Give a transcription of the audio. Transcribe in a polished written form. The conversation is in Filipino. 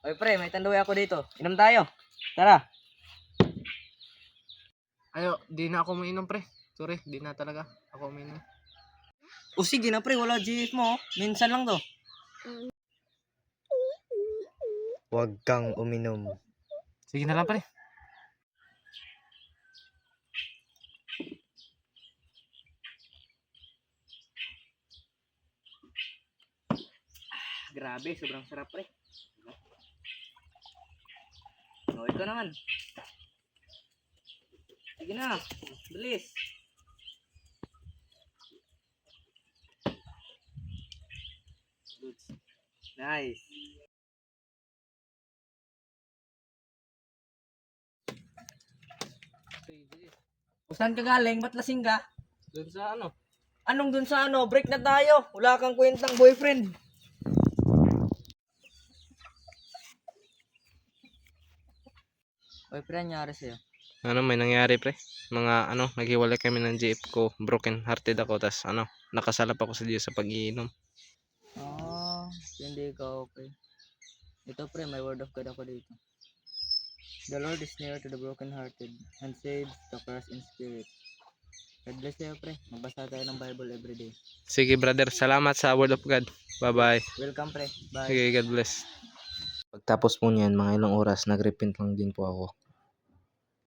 Oy pre, may tanduay ako dito. Inom tayo. Tara. Ayo, di na ako mainom pre. Sorry, di na talaga ako mainom. O sige na pre, wala GF mo. Minsan lang to. Huwag kang uminom. Sige na lang pre. Grabe, sobrang sarap pre. O, ito naman. Sige na, bilis. Good. Nice. Saan ka galing? Ba't lasing ka? Doon sa ano? Anong dun sa ano? Break na tayo. Wala kang kwentang boyfriend. Boyfriend, nangyari sa'yo. Ano may nangyari pre? Mga naghiwalay kami ng GF ko. Broken hearted ako. Tas nakasalap ako sa Diyos sa pag-iinom. Hindi ka okay. Ito pre, may word of God ako dito. The Lord is near to the brokenhearted and saves the crushed in spirit. God bless you pre. Magbasa tayo ng Bible everyday. Sige brother, salamat sa word of God. Bye-bye. Welcome pre. Bye. Sige, God bless. Pagtapos po niyan, mga ilang oras, nagrepent lang din po ako.